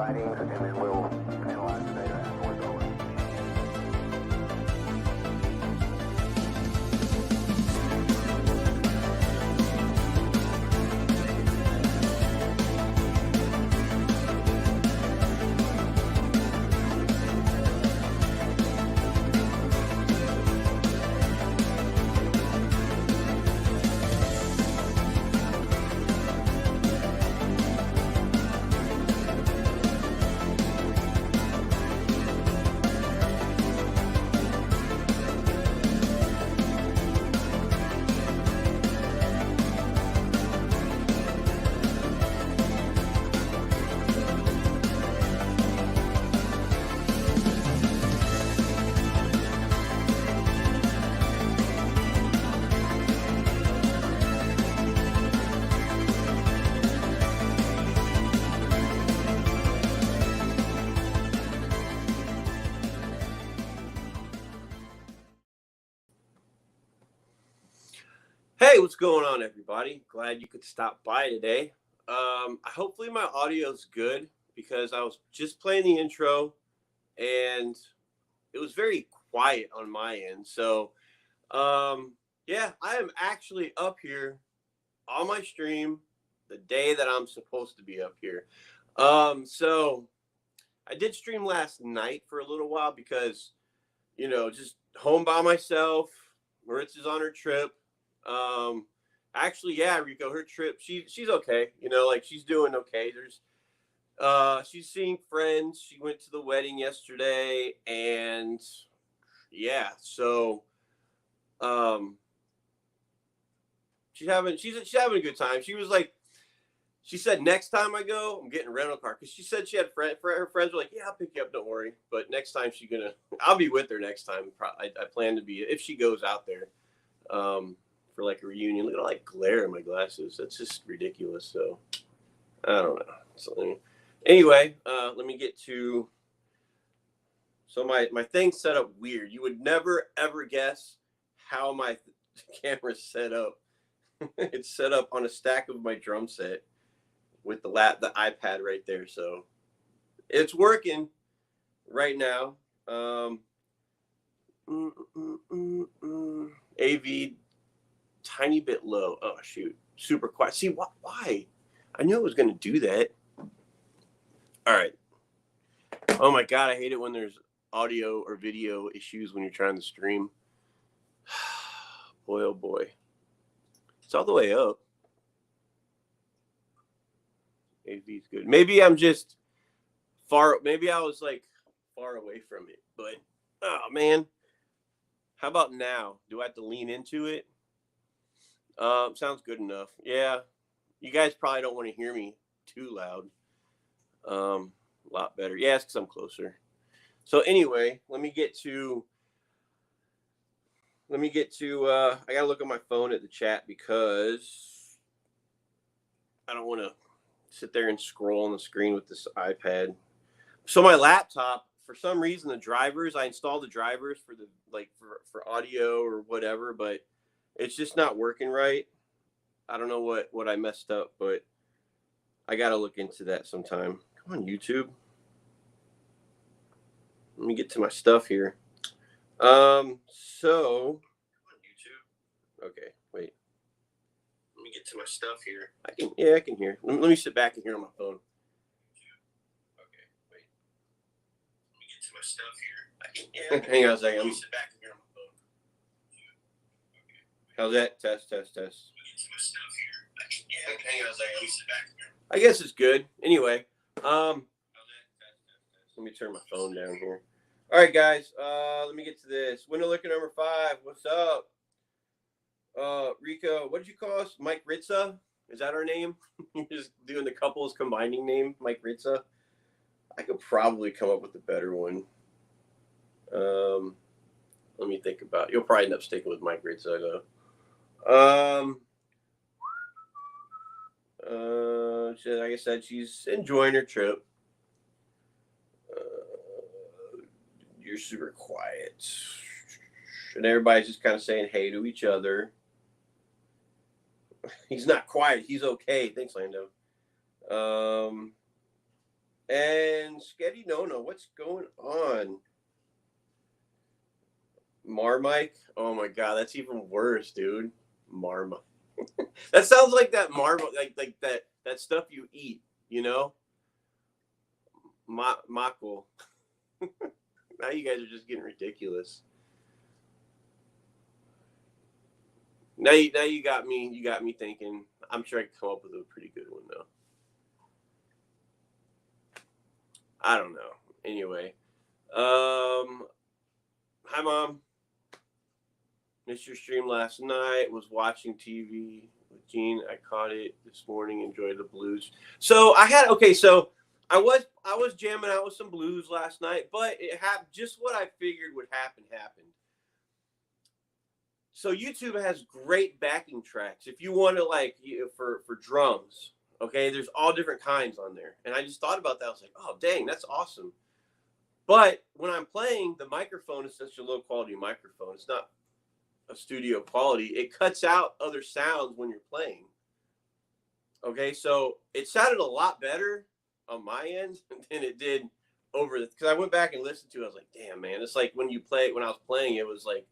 sightings, and then we'll analyze the data afterwards. Over. Hey, what's going on, everybody? Glad you could stop by today. Hopefully my audio's good because I was just playing the intro and it was very quiet on my end. So, yeah, I am actually up here on my stream the day that I'm supposed to be up here. So I did stream last night for a little while because, just home by myself. Maritza's on her trip. Actually, yeah, Rico, her trip, she's okay. She's doing okay. She's seeing friends. She went to the wedding yesterday, and yeah, so, she's having a good time. She said next time I go, I'm getting a rental car because she said she had her friends were like, yeah, I'll pick you up, don't worry. But next time I'll be with her next time. I plan to be if she goes out there. For like a reunion. Look at all that glare in my glasses. That's just ridiculous. So I don't know. So anyway, let me get to. So my thing's set up weird. You would never ever guess how my camera's set up. It's set up on a stack of my drum set with the iPad right there. So it's working right now. AV tiny bit low. Oh shoot, super quiet. See why? I knew it was going to do that. All right. Oh my god, I hate it when there's audio or video issues when you're trying to stream. Boy, oh boy, it's all the way up. AV's good. Maybe I'm just far. Maybe I was like far away from it. But oh man, how about now? Do I have to lean into it? Sounds good enough. Yeah, you guys probably don't want to hear me too loud. A lot better. Yeah, it's because I'm closer. So anyway, let me get to. I gotta look at my phone at the chat because I don't want to sit there and scroll on the screen with this iPad. So my laptop, for some reason, I installed the drivers for for audio or whatever, but it's just not working right. I don't know what I messed up, but I got to look into that sometime. Come on, YouTube. Let me get to my stuff here. So, come on, YouTube. Okay, wait. Let me get to my stuff here. I can hear. Let me sit back and hear on my phone. Okay, wait. Let me get to my stuff here. Hang on a second. Let me sit back and hear on my phone. How's that? Test. Hang on a second. Let me sit back here. I guess it's good. Anyway, let me turn my phone down here. All right, guys. Let me get to this. Window licker number 5. What's up? Rico, what did you call us? Mike Ritza? Is that our name? You're just doing the couples combining name, Mike Ritza. I could probably come up with a better one. Let me think about it. You'll probably end up sticking with Mike Ritza, though. Like I said, she's enjoying her trip. You're super quiet. And everybody's just kind of saying hey to each other. He's not quiet. He's okay. Thanks, Lando. And Sketty Nono, what's going on? Marmite? Oh my god, that's even worse, dude. Marma. That sounds like that marma, like that stuff you eat, you know? Mako. Now you guys are just getting ridiculous. Now you got me thinking. I'm sure I could come up with a pretty good one though. I don't know. Anyway, hi mom. Missed your stream last night. Was watching TV with Gene. I caught it this morning. Enjoyed the blues. So I had okay. So I was jamming out with some blues last night, but it happened just what I figured would happen happened. So YouTube has great backing tracks if you want to for drums. Okay, there's all different kinds on there, and I just thought about that. I was like, oh dang, that's awesome. But when I'm playing, the microphone is such a low quality microphone. It's not a studio quality. It cuts out other sounds when you're playing. Okay, so it sounded a lot better on my end than it did over the, because I went back and listened to it. I was like, damn man, it's like when I was playing, it was like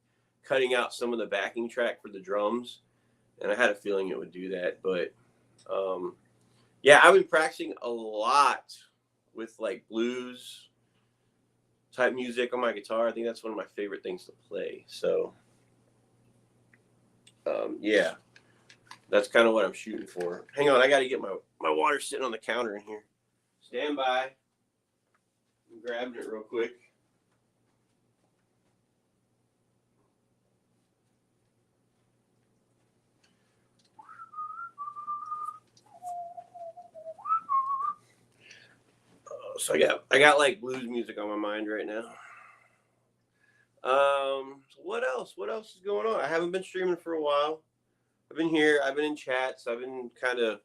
cutting out some of the backing track for the drums, and I had a feeling it would do that. But yeah, I've been practicing a lot with like blues type music on my guitar. I think that's one of my favorite things to play. So yeah, that's kind of what I'm shooting for. Hang on, I got to get my water sitting on the counter in here. Stand by. I'm grabbing it real quick. So I got like blues music on my mind right now. What else? What else is going on? I haven't been streaming for a while. I've been here. I've been in chats. I've been kind of,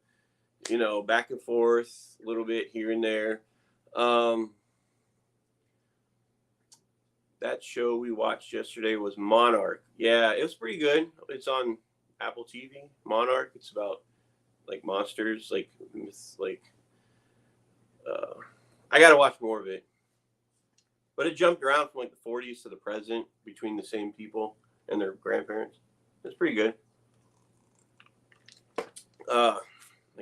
back and forth a little bit here and there. That show we watched yesterday was Monarch. Yeah, it was pretty good. It's on Apple TV. Monarch. It's about like monsters, like I got to watch more of it. But it jumped around from like the 40s to the present between the same people and their grandparents. It's pretty good. I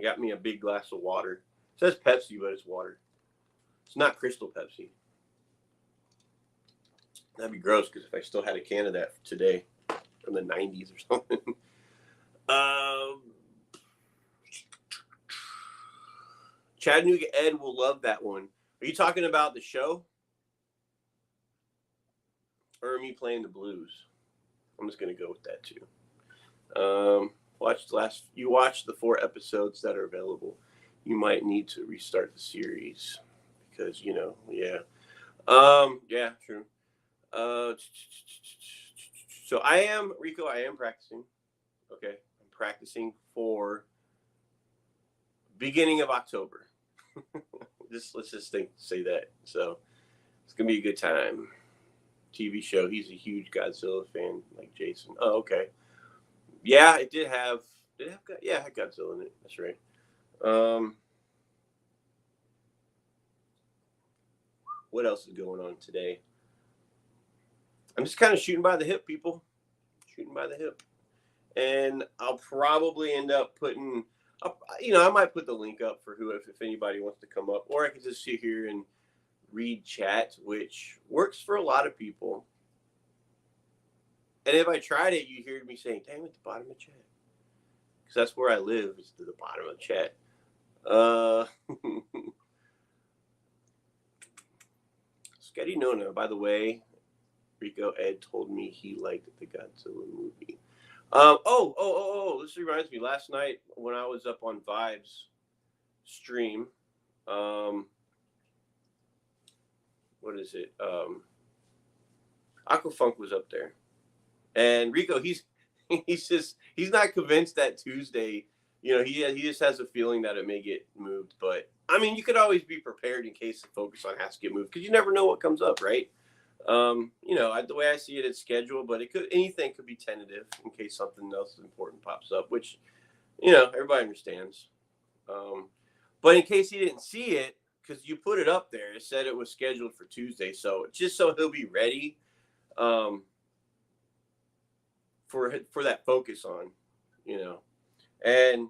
got me a big glass of water. It says Pepsi, but it's water. It's not Crystal Pepsi. That'd be gross because if I still had a can of that today from the 90s or something. Chattanooga Ed will love that one. Are you talking about the show? Or me playing the blues? I'm just going to go with that too. You watched the 4 episodes that are available. You might need to restart the series because, yeah. Yeah, true. So I am practicing. Okay. I'm practicing for beginning of October. Let's just say that. So it's going to be a good time. TV show. He's a huge Godzilla fan, like Jason. Oh, okay. Yeah, it did have. Did it have? Yeah, it had Godzilla in it. That's right. What else is going on today? I'm just kind of shooting by the hip, people. Shooting by the hip, and I'll probably end up putting. I might put the link up for if anybody wants to come up, or I can just sit here and read chat, which works for a lot of people. And if I tried it, you hear me saying, "Damn, at the bottom of chat," because that's where I live. Is to the bottom of chat. Sketty Nona, by the way, Rico Ed told me he liked the Godzilla movie. This reminds me. Last night when I was up on Vibes stream, what is it? Aquafunk was up there, and Rico, he's not convinced that Tuesday. He just has a feeling that it may get moved. But I mean, you could always be prepared in case the focus on has to get moved because you never know what comes up, right? The way I see it, it's scheduled, but anything could be tentative in case something else important pops up, which everybody understands. But in case he didn't see it, because you put it up there. It said it was scheduled for Tuesday, so just so he'll be ready for that focus on, you know. And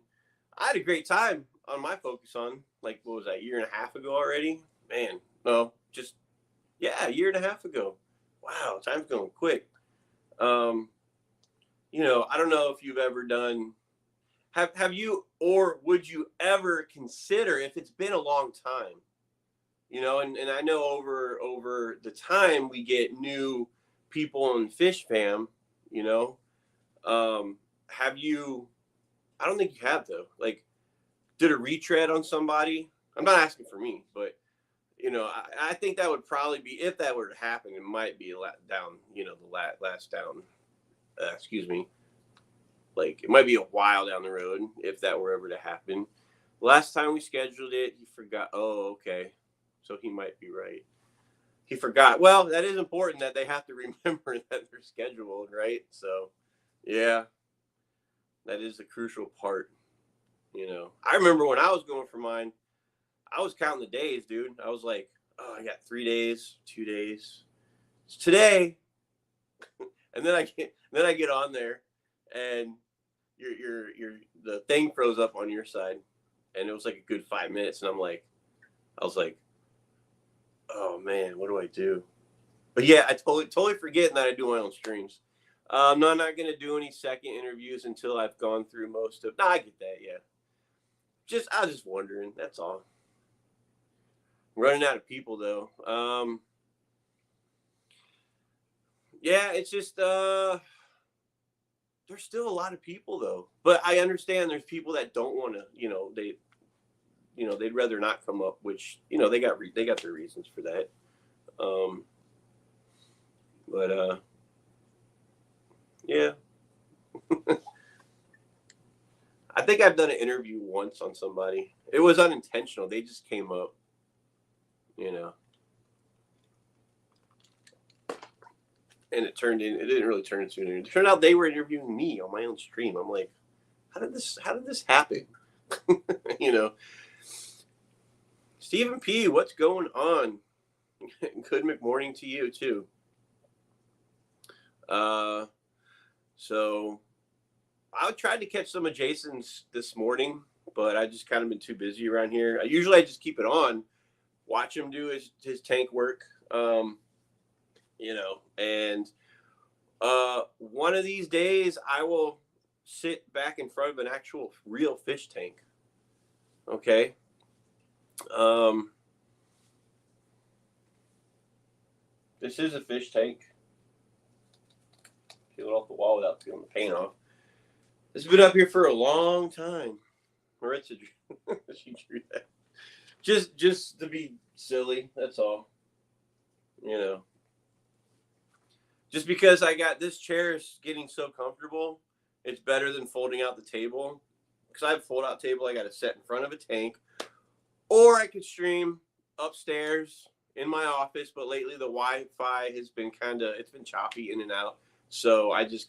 I had a great time on my focus on, like, what was that, a year and a half ago already? Man, no, just, yeah, a year and a half ago. Wow, time's going quick. You know, I don't know if you've ever done, have you, or would you ever consider, if it's been a long time, you know, and I know over the time we get new people in Fish Fam, you know, have you, I don't think you have though, like, did a retread on somebody? I'm not asking for me, but you know, I think that would probably be, if that were to happen, it might be down, you know, the last down, excuse me, like it might be a while down the road if that were ever to happen. Last time we scheduled it, he forgot. Oh, okay. So he might be right. He forgot. Well, that is important that they have to remember that they're scheduled, right? So, yeah, that is a crucial part. You know, I remember when I was going for mine, I was counting the days, dude. I was like, oh, I got 3 days, 2 days. It's today. And then I get on there and the thing froze up on your side, and it was like a good 5 minutes, and I was like, oh man, what do I do? But yeah, I totally forgetting that I do my own streams. No, I'm not gonna do any second interviews until I've gone through most of. No, I get that. Yeah, I was just wondering. That's all. Running out of people though. Yeah, it's just there's still a lot of people though. But I understand there's people that don't want to. They'd rather not come up, which they got their reasons for that. But yeah. I think I've done an interview once on somebody. It was unintentional. They just came up, and it didn't really turn into an interview. It turned out they were interviewing me on my own stream. I'm like, how did this happen? Stephen P, what's going on? Good morning to you too. So I tried to catch some of Jason's this morning, but I just kind of been too busy around here. I just keep it on, watch him do his tank work, and one of these days I will sit back in front of an actual real fish tank. Okay. This is a fish tank. Peel it off the wall without peeling the paint off. This has been up here for a long time. Maritza, she drew that. Just to be silly, that's all. Just because I got this chair is getting so comfortable, it's better than folding out the table. Because I have a fold-out table, I got to set in front of a tank. Or I could stream upstairs in my office, but lately the Wi-Fi has been it's been choppy in and out. So I just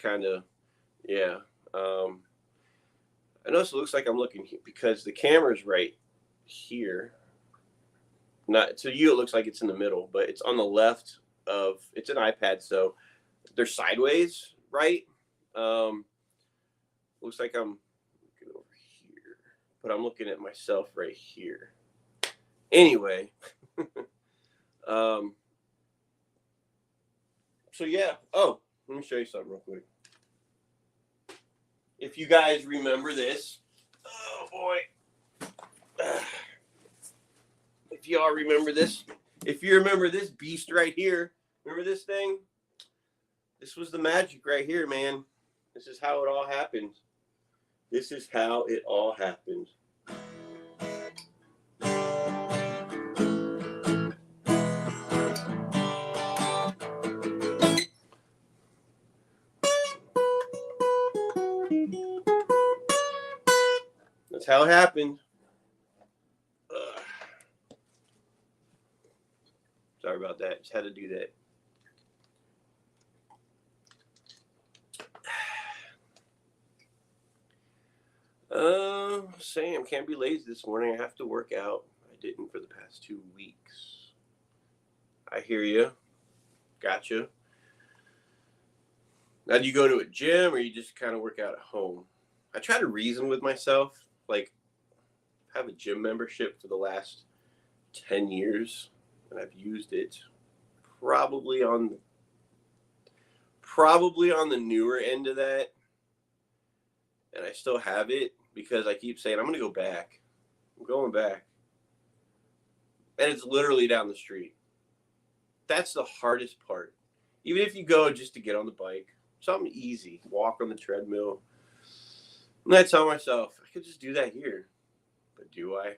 yeah. I notice it looks like I'm looking because the camera's right here. Not to you, it looks like it's in the middle, but it's on the left of. It's an iPad, so they're sideways, right? Looks like I'm looking over here, but I'm looking at myself right here. Anyway, so yeah. Oh, let me show you something real quick. If you guys remember this, oh boy. If y'all remember this, if you remember this beast right here, remember this thing? This was the magic right here, man. This is how it all happened. This is how it all happened. That's how it happened. Sorry about that. Just had to do that. Sam, can't be lazy this morning. I have to work out. I I didn't for the past 2 weeks. I hear you. Gotcha. Now, do you go to a gym or you just kind of work out at home? I try to reason with myself. Like, I have a gym membership for the last 10 years, and I've used it probably on the newer end of that. And I still have it because I keep saying, I'm going to go back. I'm going back. And it's literally down the street. That's the hardest part. Even if you go just to get on the bike, something easy, walk on the treadmill. And I tell myself, I could just do that here. But do I?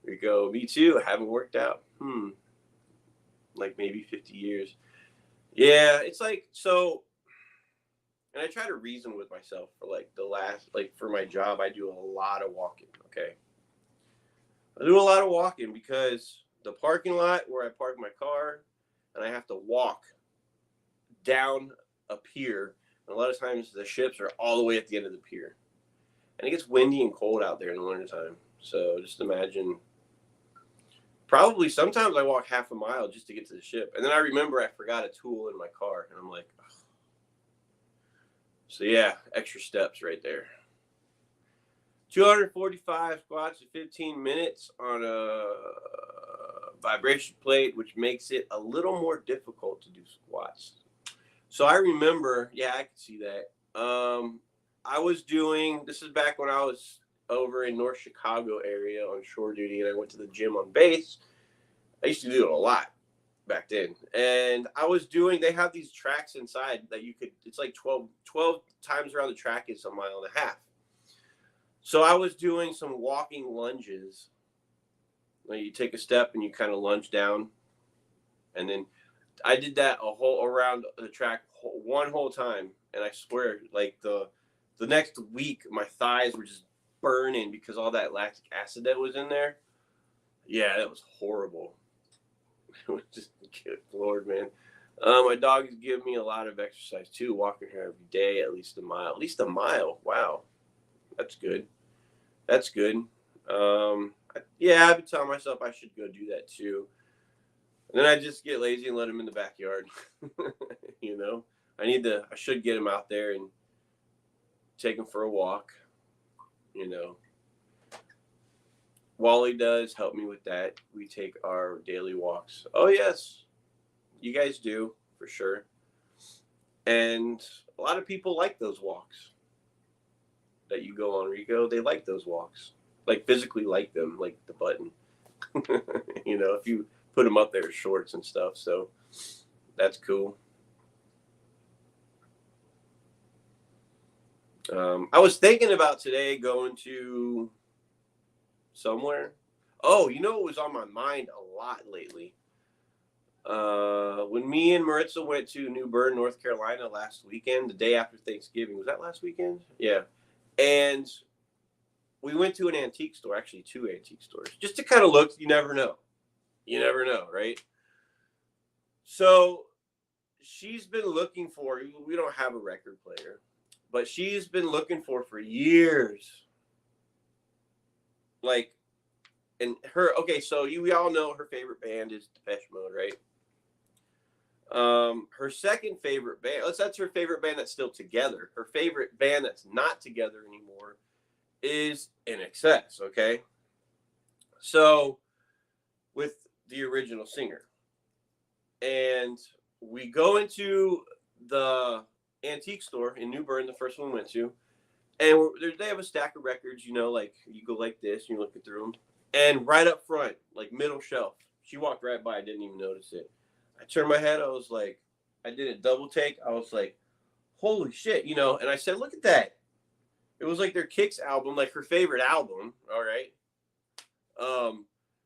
We go, me too. I haven't worked out. Like maybe 50 years. Yeah, it's like, so, and I try to reason with myself for like for my job, I do a lot of walking, okay? I do a lot of walking because the parking lot where I park my car, and I have to walk down a pier, and a lot of times the ships are all the way at the end of the pier. And it gets windy and cold out there in the wintertime. So just imagine, probably sometimes I walk half a mile just to get to the ship. And then I remember I forgot a tool in my car. And I'm like, ugh. So yeah, extra steps right there. 245 squats in 15 minutes on a vibration plate, which makes it a little more difficult to do squats. So I remember, yeah, I can see that. I was doing, this is back when I was over in North Chicago area on shore duty, and I went to the gym on base. I used to do it a lot back then. And I was doing, they have these tracks inside that you could, it's like 12 times around the track is a mile and a half. So I was doing some walking lunges. Like you take a step and you kind of lunge down. And then I did that a whole around the track one whole time. And I swear, like the next week, my thighs were just burning because all that lactic acid that was in there. Yeah, that was horrible. It was just, good Lord, man. My dog is giving me a lot of exercise too, walking her every day, at least a mile. At least a mile. Wow. That's good. That's good. Yeah, I've been telling myself I should go do that too. And then I just get lazy and let him in the backyard. You know, I should get him out there and take him for a walk. You know, Wally does help me with that. We take our daily walks. Oh, yes, you guys do, for sure. And a lot of people like those walks that you go on, Rico. They like those walks, like physically like them, like the button. You know, if you put them up there as shorts and stuff. So that's cool. I was thinking about today going to somewhere. Oh, you know what was on my mind a lot lately? When me and Maritza went to New Bern, North Carolina last weekend, the day after Thanksgiving. Was that last weekend? Yeah. And we went to an antique store, actually 2 antique stores, just to kind of look. You never know. You never know, right? So she's been looking for, we don't have a record player, but she's been looking for years. Like, and her, okay, so we all know her favorite band is Depeche Mode, right? Her second favorite band, that's her favorite band that's still together. Her favorite band that's not together anymore is INXS, okay? So, with the original singer. And we go into the antique store in New Bern, the first one we went to, and they have a stack of records, you know, like you go like this, and you're looking through them. And right up front, like middle shelf, she walked right by, I didn't even notice it. I turned my head, I was like, I did a double take. I was like, holy shit, you know, and I said, look at that. It was like their Kicks album, like her favorite album, all right?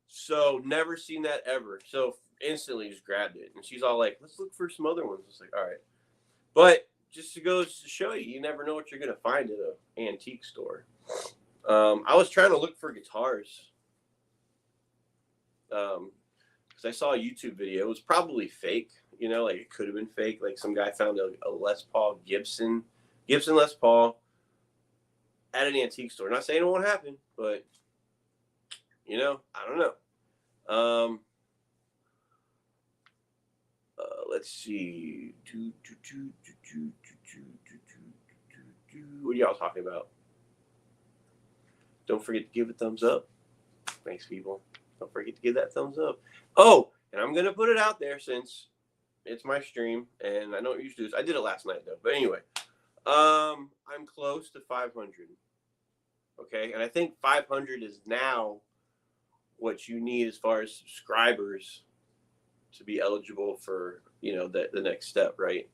So never seen that ever. So instantly just grabbed it. And she's all like, let's look for some other ones. It's like, all right. But just to go to show you, you never know what you're going to find at an antique store. I was trying to look for guitars. Because I saw a YouTube video. It was probably fake. You know, like it could have been fake. Like some guy found a Les Paul Gibson Les Paul. at an antique store. Not saying it won't happen, but you know, I don't know. Let's see. What are y'all talking about? Don't forget to give a thumbs up. Thanks, people. Don't forget to give that thumbs up. Oh, and I'm gonna put it out there since it's my stream, and I don't usually do this. I did it last night though. But anyway, I'm close to 500. Okay, and I think 500 is now what you need as far as subscribers to be eligible for, you know, the next step, right?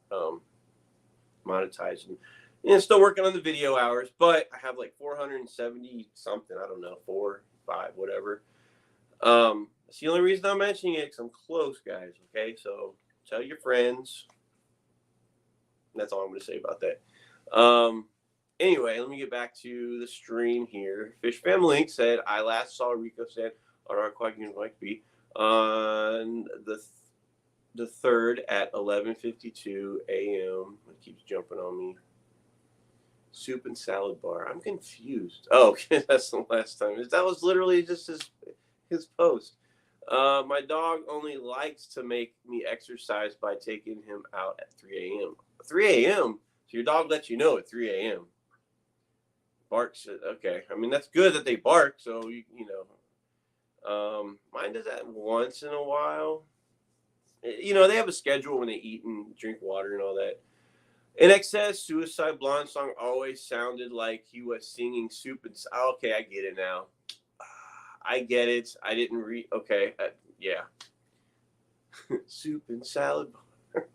Monetizing. And still working on the video hours, but I have like 470 something. I don't know, 4, 5, whatever. That's the only reason I'm mentioning it, because I'm close, guys. Okay, so tell your friends. That's all I'm going to say about that. Anyway, let me get back to the stream here. Fish Family said, I last saw Rico said on our Quaggy Like B on the 3rd at 11:52 a.m. It keeps jumping on me. Soup and salad bar. I'm confused. Oh, okay, that's the last time. That was literally just his post. My dog only likes to make me exercise by taking him out at 3 a.m. 3 a.m. So your dog lets you know at 3 a.m. Barks. Okay. I mean, that's good that they bark. So, you know, mine does that once in a while. You know, they have a schedule when they eat and drink water and all that. INXS Suicide Blonde song always sounded like he was singing soup and okay, I get it now. I get it. I didn't read. Okay, yeah. Soup and salad bar.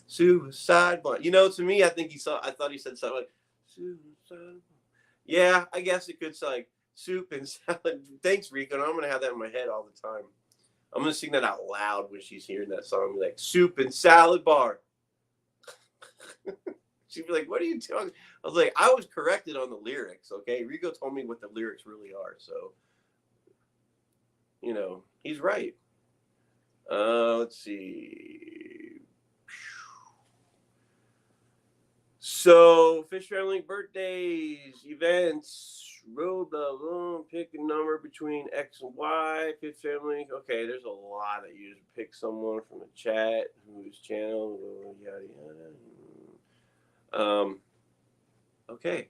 Suicide Blonde. You know, to me, I thought he said something like suicide. Yeah, I guess it could say like soup and salad. Thanks, Rico. And I'm gonna have that in my head all the time. I'm gonna sing that out loud when she's hearing that song. Be like soup and salad bar. She'd be like, "What are you talking?" I was like, "I was corrected on the lyrics." Okay, Rico told me what the lyrics really are, so you know he's right. Let's see. So, Fish Family birthdays, events, road blah, blah, pick a number between X and Y. Fish Family. Okay, there's a lot that you just pick someone from the chat whose channel, yada yada. Okay,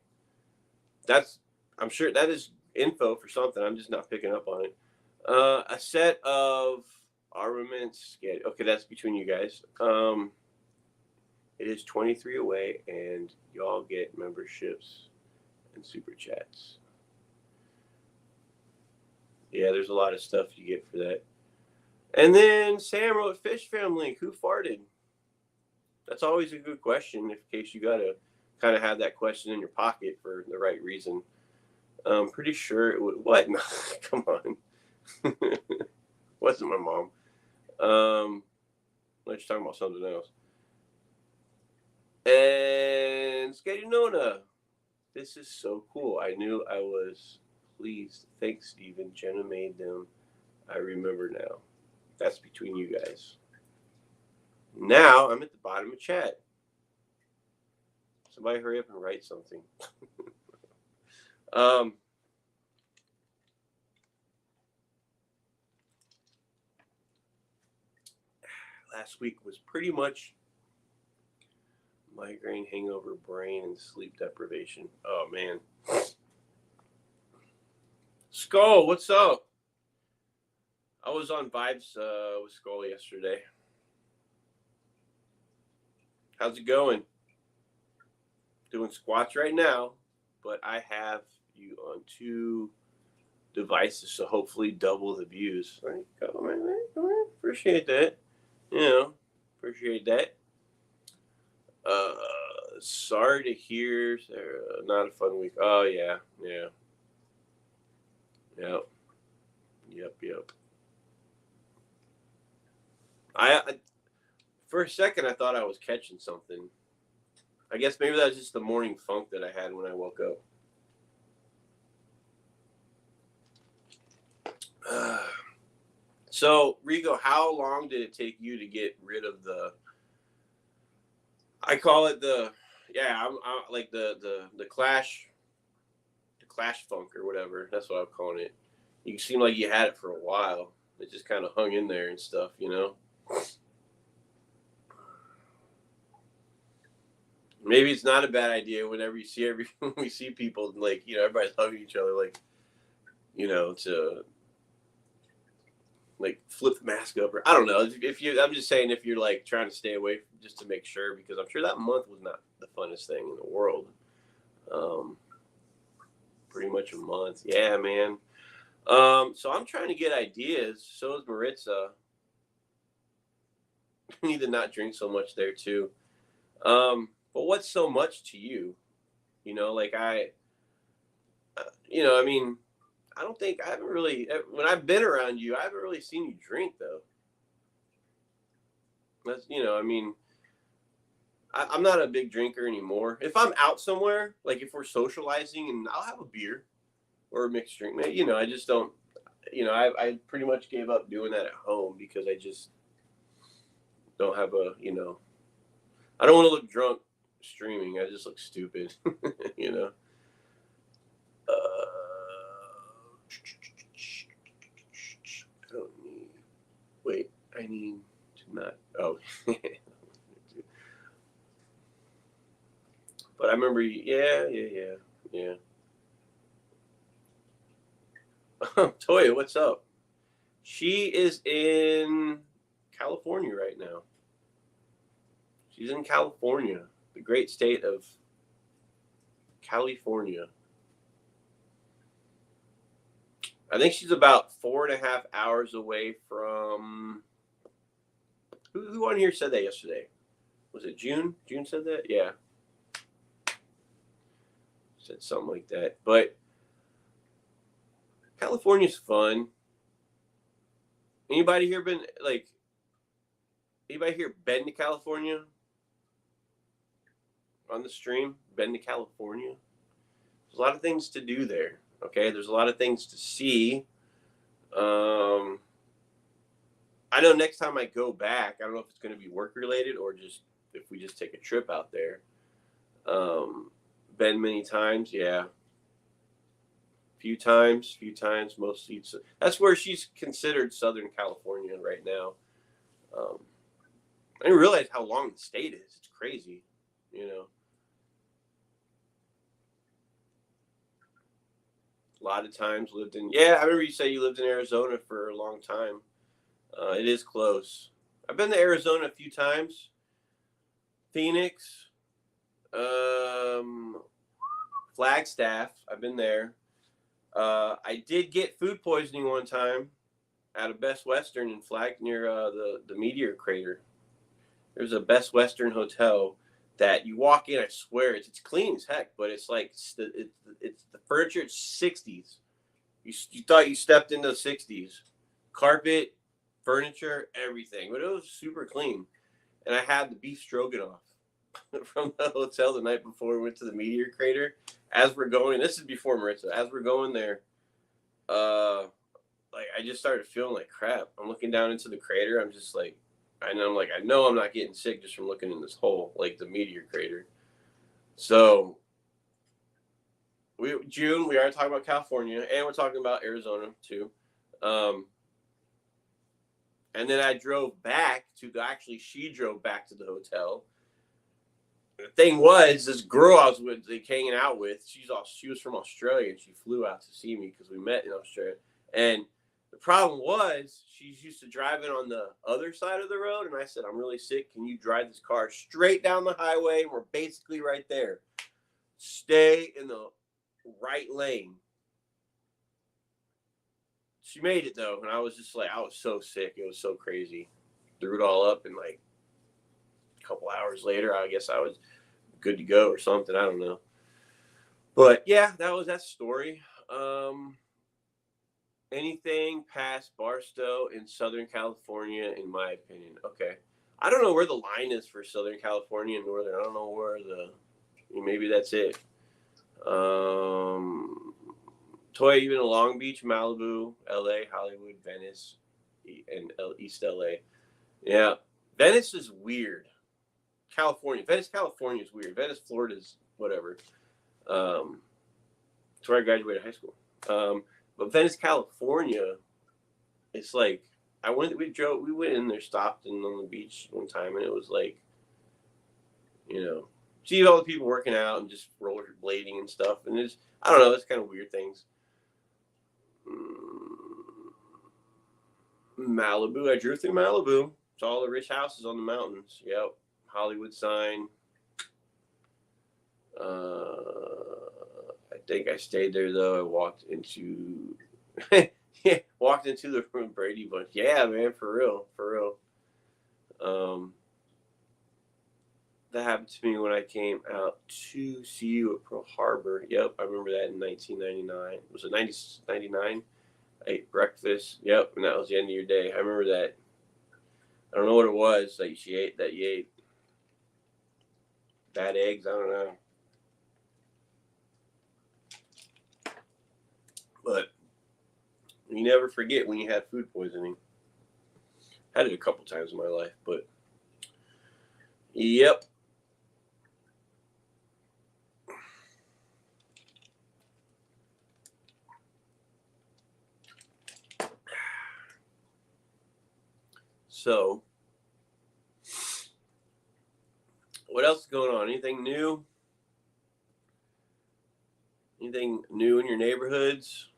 I'm sure that is info for something. I'm just not picking up on it. A set of armaments. Okay, that's between you guys. It is 23 away, and y'all get memberships and super chats. Yeah, there's a lot of stuff you get for that. And then Sam wrote, Fish Family, who farted? That's always a good question, in case you got to kind of have that question in your pocket for the right reason. I'm pretty sure it would. What? No, come on. Wasn't my mom. Let's talk about something else. And Skady Nona, this is so cool. I knew I was pleased. Thanks, Steven. Jenna made them. I remember now. That's between you guys. Now I'm at the bottom of chat. Somebody hurry up and write something. Last week was pretty much migraine, hangover, brain, and sleep deprivation. Oh, man. Skull, what's up? I was on Vibes with Skull yesterday. How's it going? Doing squats right now, but I have you on 2 devices, so hopefully double the views. All right, go, man. Appreciate that. You know, appreciate that. Sorry to hear. Not a fun week. Oh, yeah. Yep. I for a second, I thought I was catching something. I guess maybe that was just the morning funk that I had when I woke up. So, Rico, how long did it take you to get rid of the... I call it the... yeah, I'm like the Clash funk or whatever. That's what I'm calling it. You seem like you had it for a while. It just kind of hung in there and stuff, you know. Maybe it's not a bad idea whenever you see when we see people like, you know, everybody's hugging each other, like, you know, to like flip the mask up, or I don't know. If you, I'm just saying, if you're like trying to stay away just to make sure, because I'm sure that month was not the funnest thing in the world. Pretty much a month, yeah, man. So I'm trying to get ideas. So is Maritza. I need to not drink so much there too. But what's so much to you? You know, like you know, I mean, I don't think I haven't really, when I've been around you, I haven't really seen you drink though. That's, you know, I mean, I'm not a big drinker anymore. If I'm out somewhere, like if we're socializing, and I'll have a beer or a mixed drink, you know, I just don't, you know, I pretty much gave up doing that at home because I just don't have a, you know, I don't want to look drunk streaming. I just look stupid, you know. I don't need. Wait, I need to not. Oh. But I remember, yeah. Toya, what's up? She is in California right now. She's in California, the great state of California. I think she's about 4.5 hours away from. Who on here said that yesterday? Was it June? June said that? Yeah. Said something like that. But California's fun. Anybody here been, like, anybody here been to California on the stream? Been to California? There's a lot of things to do there. Okay, there's a lot of things to see. I know next time I go back, I don't know if it's going to be work related or just if we just take a trip out there. Been many times, yeah. Few times, mostly. That's where she's considered Southern California right now. I didn't realize how long the state is. It's crazy, you know. A lot of times lived in. Yeah, I remember you say you lived in Arizona for a long time. It is close. I've been to Arizona a few times. Phoenix, Flagstaff. I've been there. I did get food poisoning one time at a Best Western in near the meteor crater. There's a Best Western hotel that you walk in. I swear it's clean as heck, but it's like it's the furniture. It's 60s. You thought you stepped into the 60s. Carpet, furniture, everything, but it was super clean. And I had the beef stroganoff from the hotel the night before we went to the meteor crater. As we're going, this is before Maritza. As we're going there, like I just started feeling like crap. I'm looking down into the crater. I'm just like, I know I'm not getting sick just from looking in this hole, like the meteor crater. So June, we are talking about California, and we're talking about Arizona too. And then I drove back she drove back to the hotel. The thing was, this girl I was hanging out with, she was from Australia, and she flew out to see me because we met in Australia. And the problem was, she's used to driving on the other side of the road, and I said, I'm really sick. Can you drive this car straight down the highway? We're basically right there. Stay in the right lane. She made it though, and I was just like, I was so sick. It was so crazy. Threw it all up, and like a couple hours later, I guess I was good to go or something. I don't know. But yeah, that was that story. Anything past Barstow in Southern California, in my opinion. Okay. I don't know where the line is for Southern California and Northern. I don't know where maybe that's it. Toy, even Long Beach, Malibu, LA, Hollywood, Venice, and East LA. Yeah. Venice is weird. California. Venice, California is weird. Venice, Florida is whatever. It's where I graduated high school. But Venice, California, it's like we went in there, stopped on the beach one time, and it was like, see all the people working out and just rollerblading and stuff, and it's, I don't know, it's kind of weird things. Malibu, I drew through Malibu. It's all the rich houses on the mountains. Yep, Hollywood sign. I think I stayed there though. I walked into the Brady Bunch. Yeah, man, for real. That happened to me when I came out to see you at Pearl Harbor. Yep, I remember that in 1999. Was it 99? I ate breakfast. Yep, and that was the end of your day. I remember that. I don't know what it was that you ate. Bad eggs, I don't know. But you never forget when you had food poisoning. I had it a couple times in my life, but yep. So, what else is going on? Anything new? Anything new in your neighborhoods?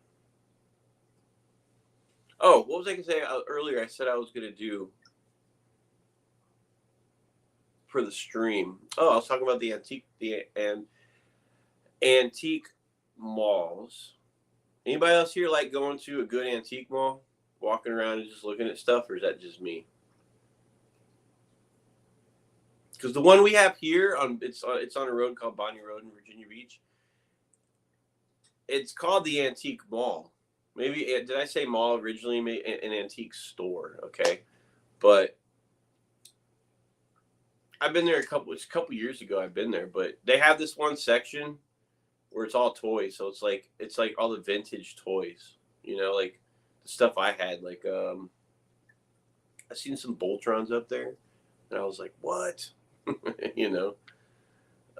Oh, what was I going to say earlier? I said I was going to do for the stream. Oh, I was talking about the antique malls. Anybody else here like going to a good antique mall, walking around and just looking at stuff, or is that just me? Because the one we have here it's on a road called Bonnie Road in Virginia Beach. It's called the Antique Mall. Maybe did I say mall originally? An antique store, okay? But I've been there a couple years ago. I've been there, but they have this one section where it's all toys. So it's like all the vintage toys, like the stuff I had. Like I seen some Voltrons up there, and I was like, what?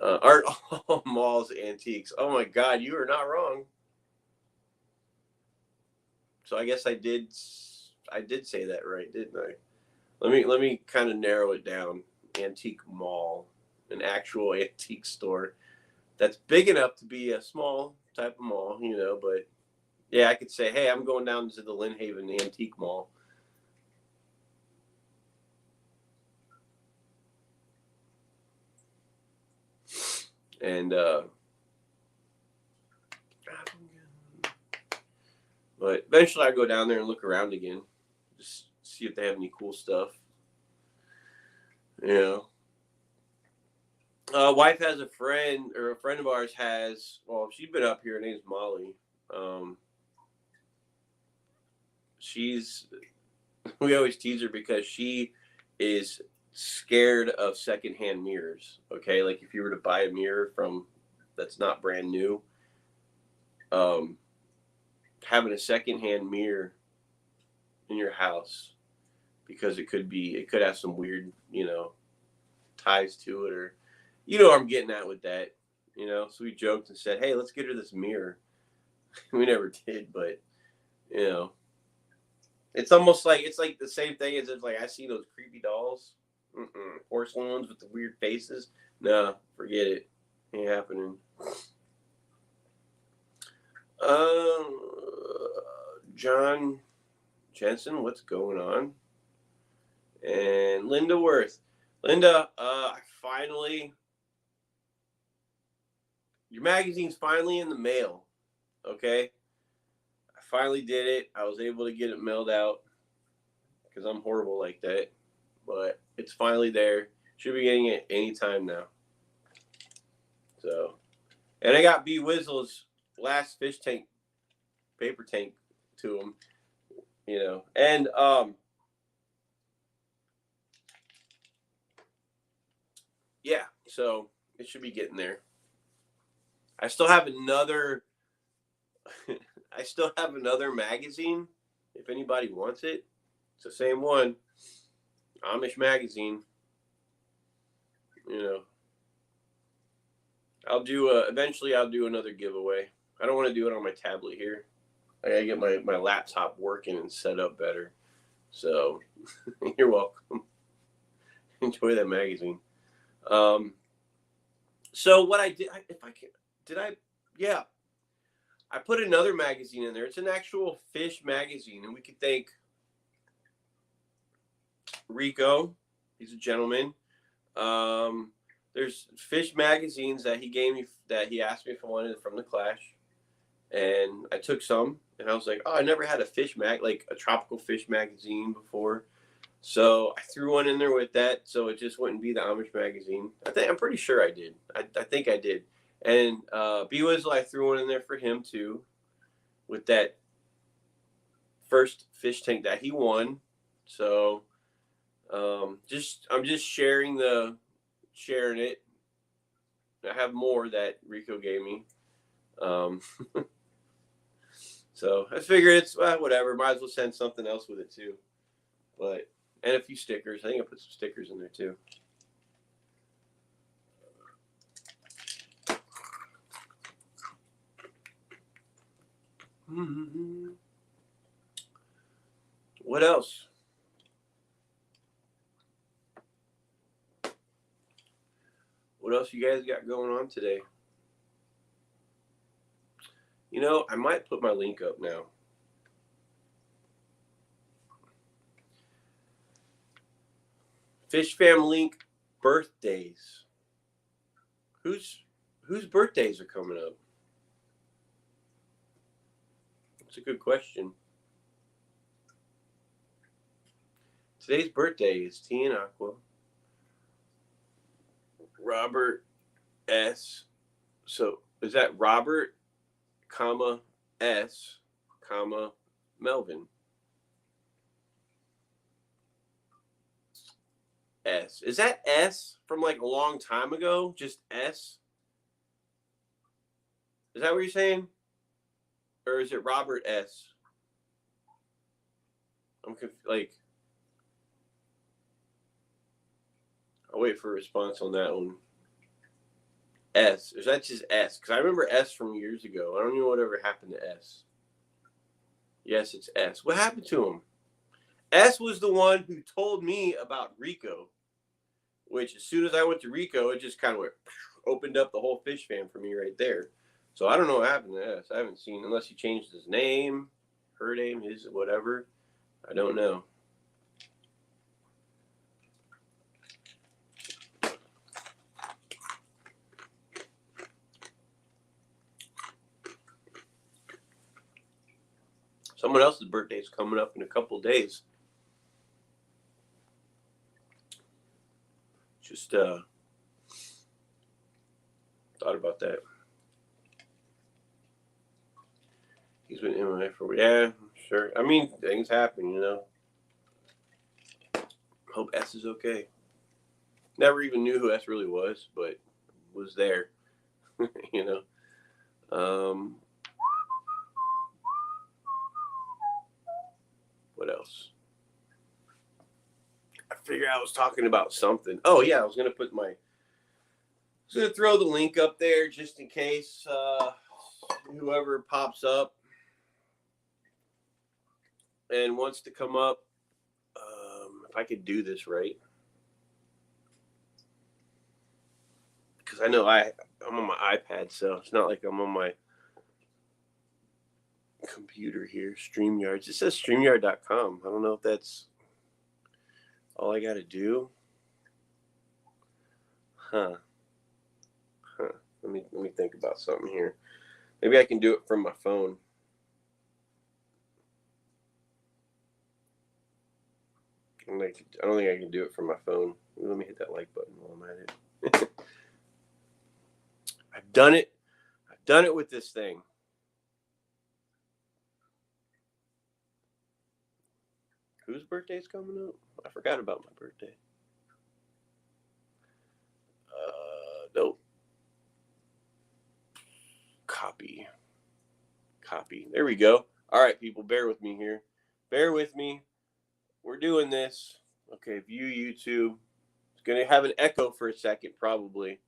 Aren't all malls antiques? Oh my God, you are not wrong. So I guess I did say that right, didn't I? Let me kind of narrow it down. Antique mall, an actual antique store that's big enough to be a small type of mall, but yeah, I could say, hey, I'm going down to the Lynn Haven Antique Mall. And but eventually I go down there and look around again, just see if they have any cool stuff. Wife has a friend of ours has, well, she's been up here. Her name's Molly. We always tease her because she is scared of secondhand mirrors. Okay, like if you were to buy a mirror that's not brand new, having a secondhand mirror in your house, because it could have some weird, ties to it, or I'm getting at with that, so we joked and said, hey, let's get her this mirror. We never did, but it's almost like it's like the same thing as if like I see those creepy dolls, porcelain ones with the weird faces. No, forget it, ain't happening. John Jensen, what's going on? And Linda Worth. Linda, your magazine's finally in the mail. Okay, I finally did it. I was able to get it mailed out because I'm horrible like that, but it's finally there. Should be getting it anytime now. So, and I got B Wizzle's last fish tank paper tank to him, and yeah, so it should be getting there. I still have another magazine if anybody wants it. It's the same one, Amish magazine. you know, I'll do eventually I'll do another giveaway. I don't want to do it on my tablet here. I gotta get my laptop working and set up better. So you're welcome. Enjoy that magazine. So what I did, if I can, did I? Yeah, I put another magazine in there. It's an actual fish magazine, and we could thank Rico. He's a gentleman. There's fish magazines that he gave me, that he asked me if I wanted from the Clash, and I took some, and I was like, oh, I never had a fish like a tropical fish magazine before. So I threw one in there with that, so it just wouldn't be the Amish magazine. I'm pretty sure I did. I think I did. And B-Wizzle, I threw one in there for him too, with that first fish tank that he won. So I'm just sharing it. I have more that Rico gave me. So I figured it's whatever. Might as well send something else with it too. And a few stickers. I think I put some stickers in there too. What else? What else you guys got going on today? You know, I might put my link up now. Fish Fam link birthdays. Whose birthdays are coming up? That's a good question. Today's birthday is T and Aqua. Robert S. So is that Robert, comma S, comma Melvin? S. Is that S from like a long time ago? Just S? Is that what you're saying? Or is it Robert S? I'm like, I'll wait for a response on that one. S. Is that just S? Because I remember S from years ago. I don't know whatever happened to S. Yes, it's S. What happened to him? S was the one who told me about Rico, which as soon as I went to Rico, it just kind of opened up the whole Fish Fam for me right there. So I don't know what happened to S. I haven't seen, unless he changed his name, her name, his whatever. I don't know. Someone else's birthday is coming up in a couple of days. Just thought about that. He's been MMA for, yeah, sure. I mean, things happen, you know. Hope S is okay. Never even knew who S really was, but was there, you know. What else? I figured I was talking about something. Oh yeah, I was gonna throw the link up there just in case whoever pops up and wants to come up. If I could do this right, because I know I'm on my iPad, so it's not like I'm on my computer here. StreamYards. It says StreamYard.com. I don't know if that's all I got to do. Huh. Let me think about something here. Maybe I can do it from my phone. I don't think I can do it from my phone. Let me hit that like button while I'm at it. I've done it. I've done it with this thing. Whose birthday's coming up? I forgot about my birthday. Nope. Copy. There we go. All right, people, bear with me here. Bear with me. We're doing this. Okay, view YouTube. Let's Gonna have an echo for a second, probably.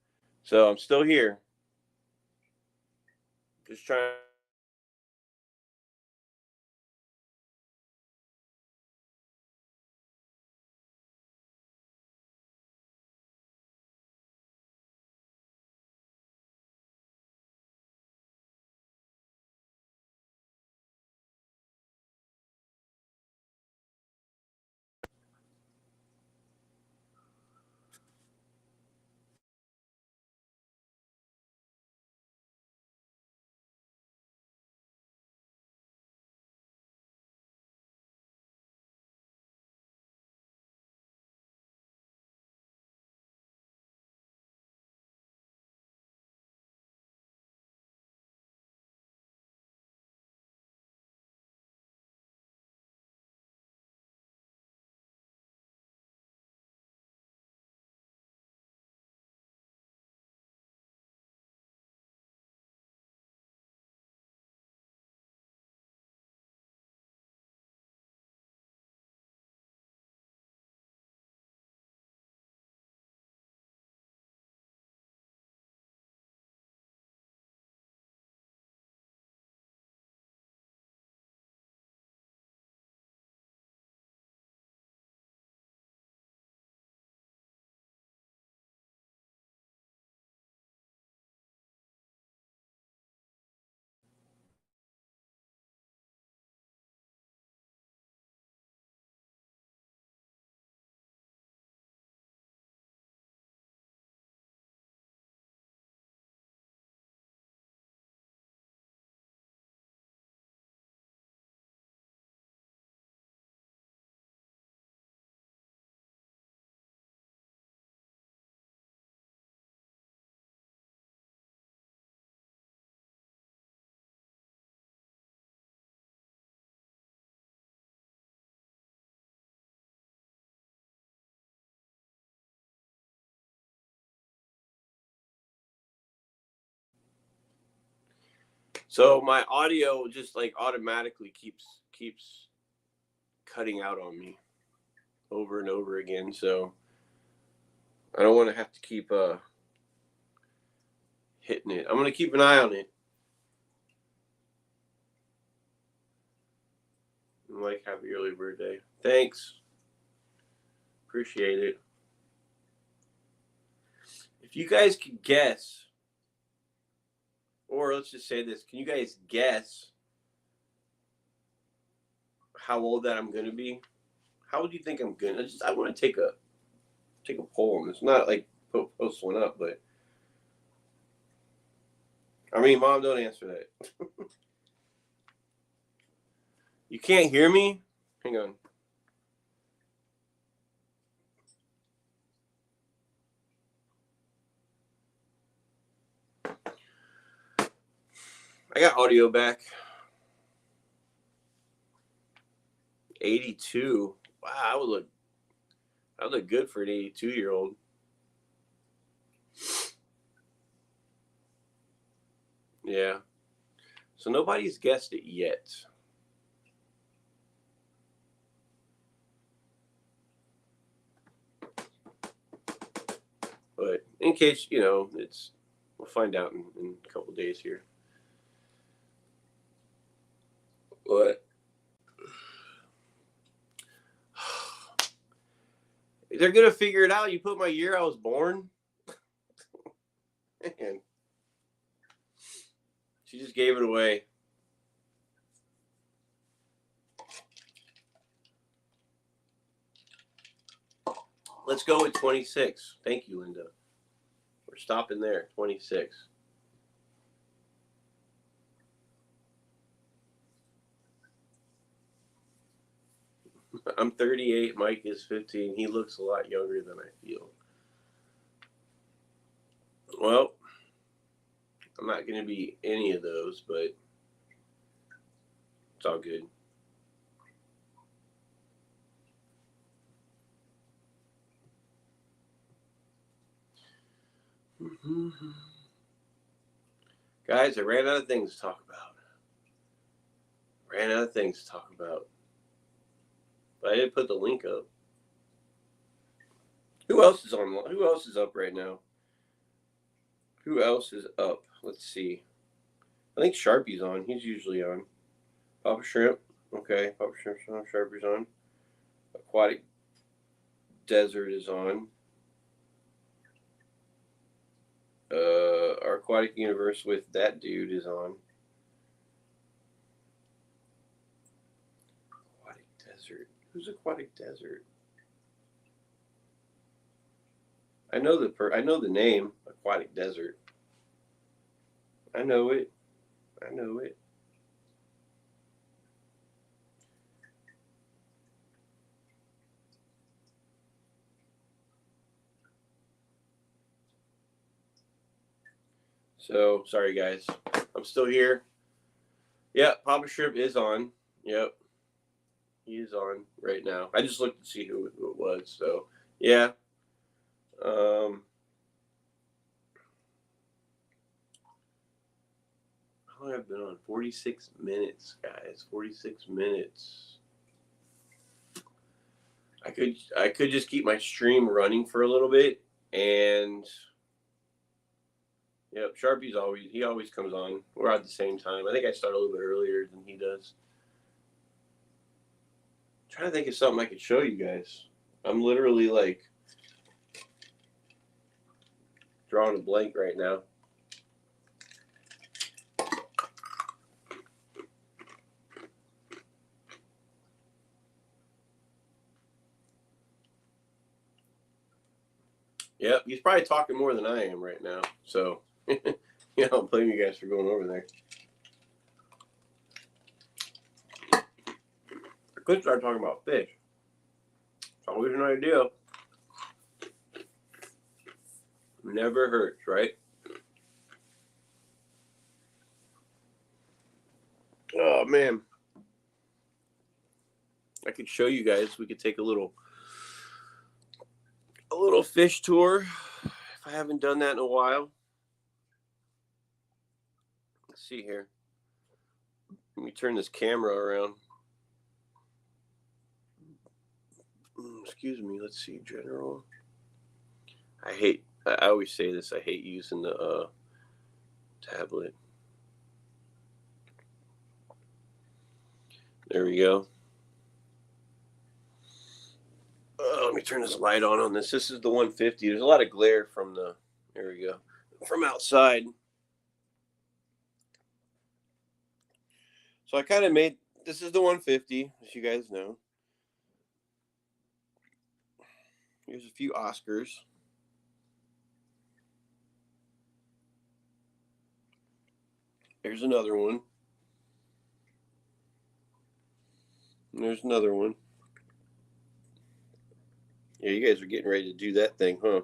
So I'm still here. Just trying. So my audio just like automatically keeps cutting out on me over and over again. So I don't want to have to keep hitting it. I'm gonna keep an eye on it. Like, happy early birthday. Thanks. Appreciate it. If you guys could guess, or let's just say this, can you guys guess how old that I'm gonna be? How would you think I'm gonna? I want to take a poll on this. Not like post one up, but I mean, Mom, don't answer that. You can't hear me? Hang on. I got audio back. 82. Wow, I would look good for an 82-year-old. Yeah. So nobody's guessed it yet. But in case, we'll find out in a couple days here. But they're gonna figure it out. You put my year I was born. Man. She just gave it away. Let's go with 26. Thank you, Linda. We're stopping there. 26. I'm 38. Mike is 15. He looks a lot younger than I feel. Well, I'm not going to be any of those, but it's all good. Guys, I ran out of things to talk about. But I did put the link up. Who else is on? Who else is up right now? Who else is up? Let's see. I think Sharpie's on. He's usually on. Papa Shrimp. Okay, Papa Shrimp's on. Sharpie's on. Aquatic Desert is on. Our Aquatic Universe with that dude is on. Aquatic Desert. Who's Aquatic Desert? I know the name Aquatic Desert. I know it. I know it. So sorry guys, I'm still here. Yeah, Papa Shrimp is on. Yep, he is on right now. I just looked to see who it was. So yeah. How long have I been on? 46 minutes, guys. 46 minutes. I could just keep my stream running for a little bit, and yep, Sharpie's always comes on. We're at the same time. I think I start a little bit earlier than he does. I'm trying to think of something I could show you guys. I'm literally like drawing a blank right now. Yep, he's probably talking more than I am right now. So, I don't blame you guys for going over there. I could start talking about fish. It's always an idea. Never hurts, right? Oh, man. I could show you guys. We could take a little fish tour if I haven't done that in a while. Let's see here. Let me turn this camera around. Excuse me. Let's see. General. I always say this. I hate using the tablet. There we go. Let me turn this light on this. This is the 150. There's a lot of glare from there we go, from outside. So I kind of made, this is the 150, as you guys know. Here's a few Oscars. There's another one. And there's another one. Yeah, you guys are getting ready to do that thing, huh?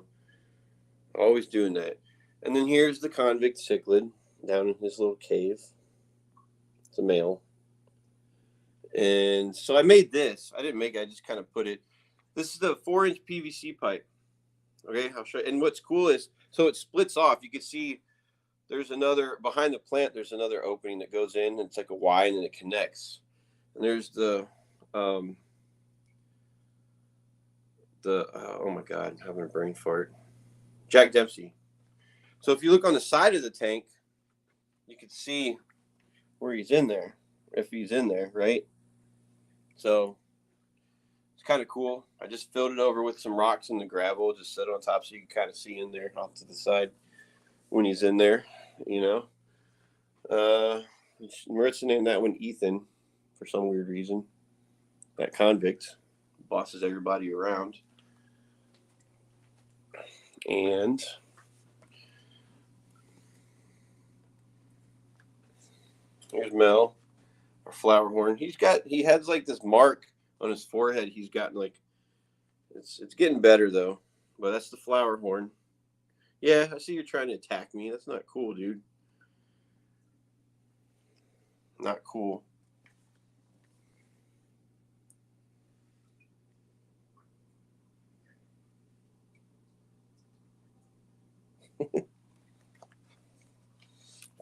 Always doing that. And then here's the convict cichlid down in his little cave. It's a male. And so I made this. I didn't make it. I just kind of put it. This is the 4-inch PVC pipe. Okay, I'll show you. And what's cool is, so it splits off. You can see there's another, behind the plant, there's another opening that goes in. And it's like a Y, and then it connects. And there's the oh my God, I'm having a brain fart. Jack Dempsey. So if you look on the side of the tank, you can see where he's in there, if he's in there, right? So it's kind of cool. I just filled it over with some rocks and the gravel, just set it on top so you can kind of see in there off to the side when he's in there, you know. Maritza named that one Ethan for some weird reason. That convict bosses everybody around. And here's Mel, our flower horn. He has like this mark on his forehead. He's gotten like, it's getting better though. But that's the flower horn. Yeah, I see you're trying to attack me. That's not cool, dude. Not cool.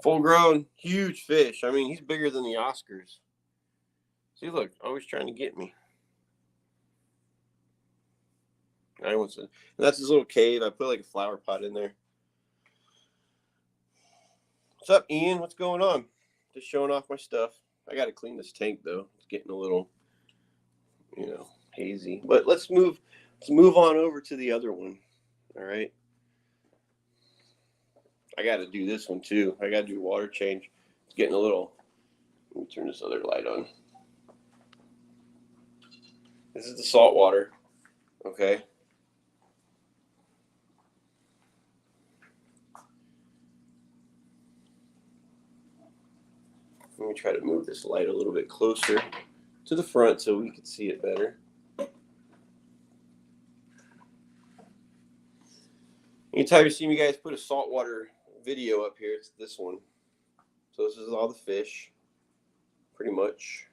Full grown, huge fish. I mean, he's bigger than the Oscars. See, look, always trying to get me. And that's his little cave. I put like a flower pot in there. What's up, Ian? What's going on? Just showing off my stuff. I got to clean this tank though. It's getting a little, hazy. But let's move on over to the other one. All right. I got to do this one too. I got to do water change. It's getting a little. Let me turn this other light on. This is the salt water. Okay. Let me try to move this light a little bit closer to the front so we can see it better. Anytime you see me guys put a saltwater video up here, it's this one. So this is all the fish, pretty much.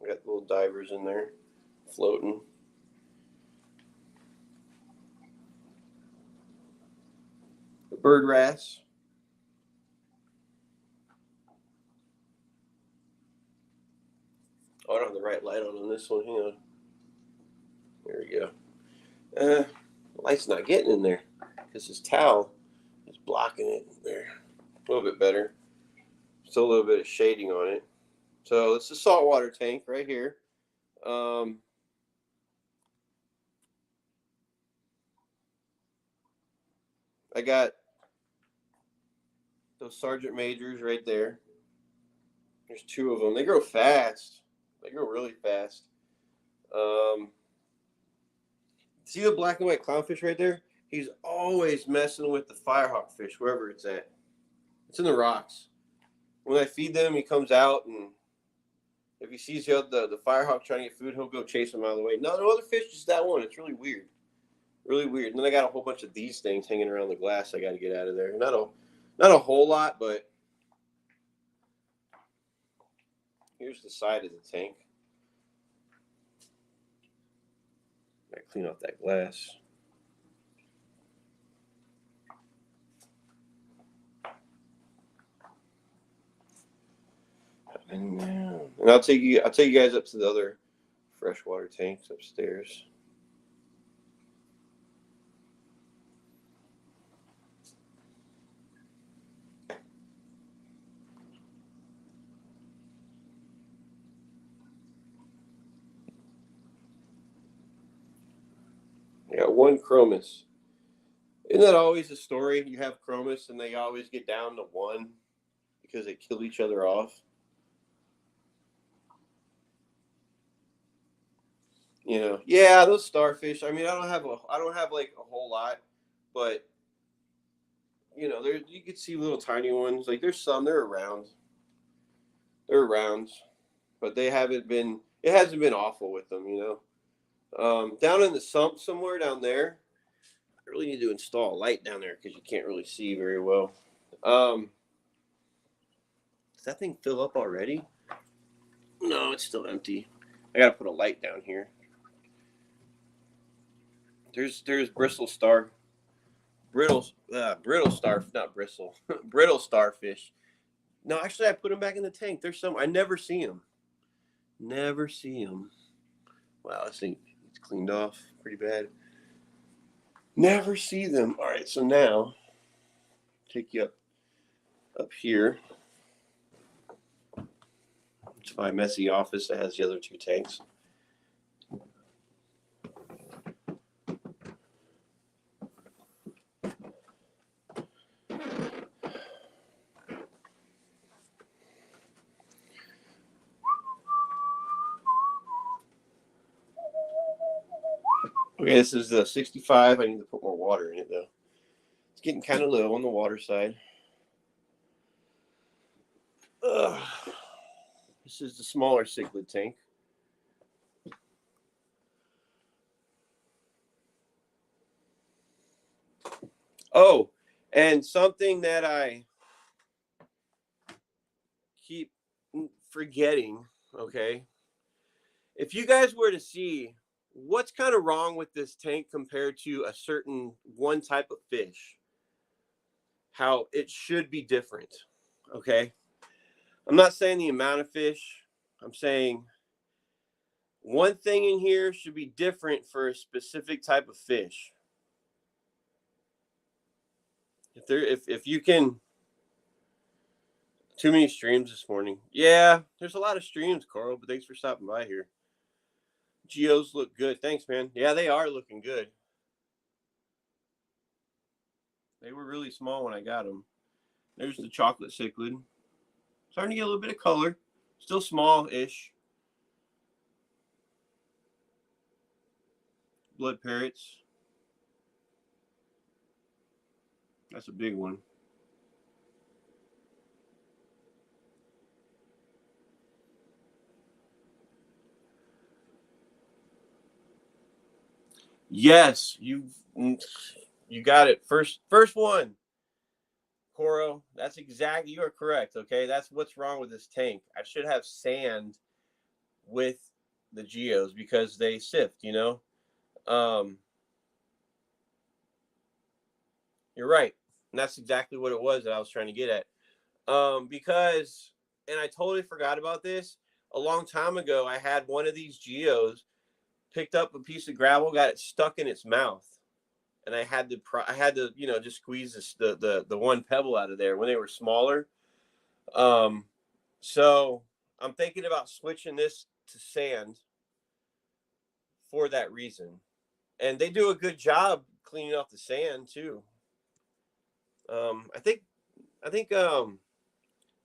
I got little divers in there floating. The bird wrasse. Oh, I don't have the right light on this one. Hang on. There we go. The light's not getting in there because this towel is blocking it there. A little bit better. Still a little bit of shading on it. So it's a saltwater tank right here. I got those Sergeant Majors right there. There's two of them. They grow fast. They grow really fast. See the black and white clownfish right there? He's always messing with the firehawk fish, wherever it's at. It's in the rocks. When I feed them, he comes out, and if he sees the firehawk trying to get food, he'll go chase him out of the way. No other fish, just that one. It's really weird. Really weird. And then I got a whole bunch of these things hanging around the glass I got to get out of there. Not a whole lot, but here's the side of the tank. Gotta clean off that glass. And I'll take you guys up to the other freshwater tanks upstairs. I got one chromis. Isn't that always the story? You have chromis and they always get down to one because they kill each other off. Yeah, those starfish. I mean, I don't have like a whole lot, but there you can see little tiny ones. Like there's some, they're around, but they haven't been. It hasn't been awful with them, Down in the sump somewhere down there, I really need to install a light down there because you can't really see very well. Does that thing fill up already? No, it's still empty. I gotta put a light down here. There's brittle starfish. No, actually, I put them back in the tank. There's some. I never see them. Wow, this thing it's cleaned off pretty bad. Never see them. All right, so now take you up here. It's my messy office that has the other two tanks. Okay, this is the 65. I need to put more water in it, though. It's getting kind of low on the water side. This is the smaller cichlid tank. Oh, and something that I keep forgetting, okay? If you guys were to see what's kind of wrong with this tank compared to a certain one type of fish, how it should be different, okay? I'm not saying the amount of fish. I'm saying one thing in here should be different for a specific type of fish. If you can. Too many streams this morning. Yeah, there's a lot of streams, Coral, but thanks for stopping by here. Geos look good. Thanks, man. Yeah, they are looking good. They were really small when I got them. There's the chocolate cichlid. Starting to get a little bit of color. Still small-ish. Blood parrots. That's a big one. Yes, you got it. First one. Coro, that's exactly, you are correct. Okay, that's what's wrong with this tank. I should have sand with the geos because they sift, you know. You're right, and that's exactly what it was that I was trying to get at. Because, and I totally forgot about this. A long time ago, I had one of these geos, picked up a piece of gravel, got it stuck in its mouth, and I had to, you know, just squeeze the one pebble out of there when they were smaller. So I'm thinking about switching this to sand for that reason, and they do a good job cleaning off the sand too. I think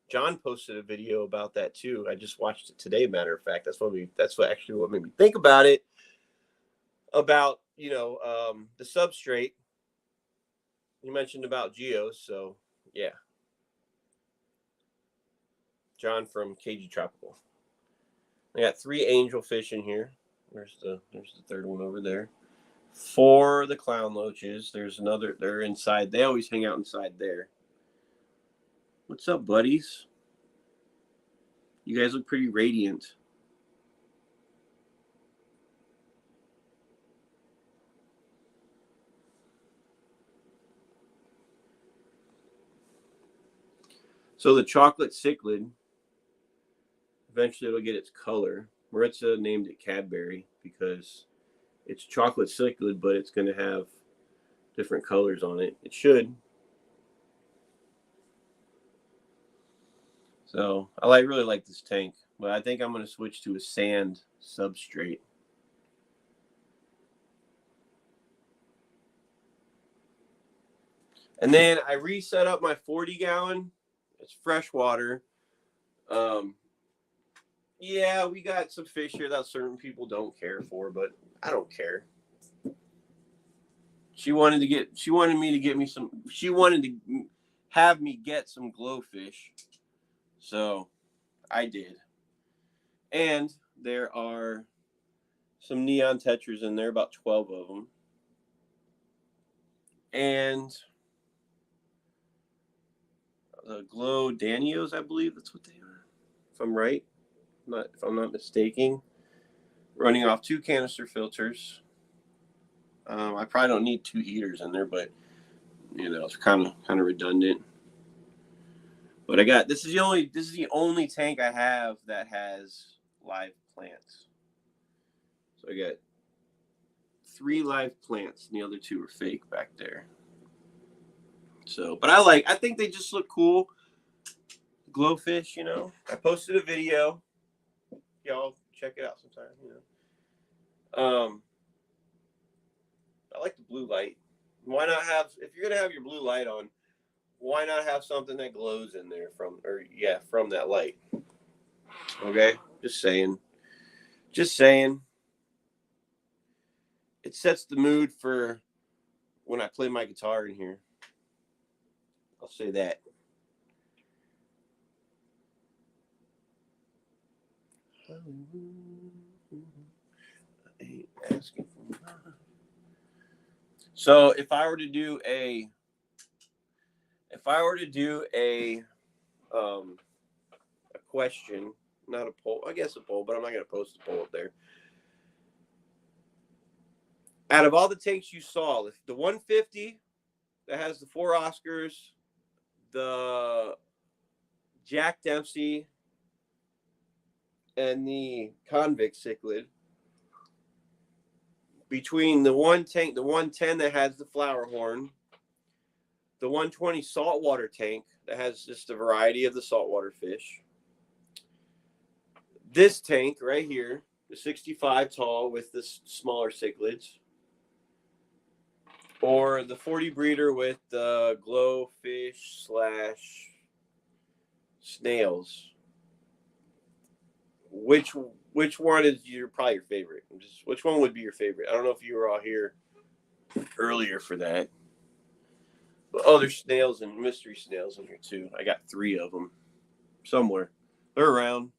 John posted a video about that too. I just watched it today. Matter of fact, that's what made me think about it. About, you know, the substrate. You mentioned about geos, so yeah. John from KG Tropical. I got 3 angelfish in here. There's the third one over there. 4 the clown loaches. There's another. They're inside. They always hang out inside there. What's up, buddies? You guys look pretty radiant. So the chocolate cichlid, eventually it'll get its color. Maritza named it Cadbury because it's chocolate cichlid, but it's going to have different colors on it. It should. So I really like this tank, but I think I'm going to switch to a sand substrate. And then I reset up my 40-gallon. It's fresh water. Yeah, we got some fish here that certain people don't care for, but I don't care. She wanted me to get me some. She wanted to have me get some glowfish, so I did. And there are some neon tetras in there, about 12 of them, and the glow Danios, I believe that's what they are, if I'm right. If I'm not mistaken, running off 2 canister filters. I probably don't need 2 heaters in there, but you know, it's kind of redundant. But I got this is the only tank I have that has live plants. So I got 3 live plants, and the other 2 are fake back there. So, but I think they just look cool. Glowfish, you know. I posted a video. Y'all check it out sometime, you know. I like the blue light. Why not have, if you're gonna have your blue light on, why not have something that glows in there from that light? Okay, just saying. It sets the mood for when I play my guitar in here. I'll say that. So if I were to do a question, not a poll, I guess a poll, but I'm not going to post a poll up there. Out of all the tanks you saw, the 150 that has the 4 Oscars, the Jack Dempsey, and the convict cichlid, between the one tank, the 110 that has the flower horn, the 120 saltwater tank that has just a variety of the saltwater fish, this tank right here, the 65 tall with the smaller cichlids, or the 40 breeder with the glowfish / snails. Which one is probably your favorite? Which one would be your favorite? I don't know if you were all here earlier for that. But, oh, there's snails and mystery snails in here too. I got 3 of them somewhere. They're around.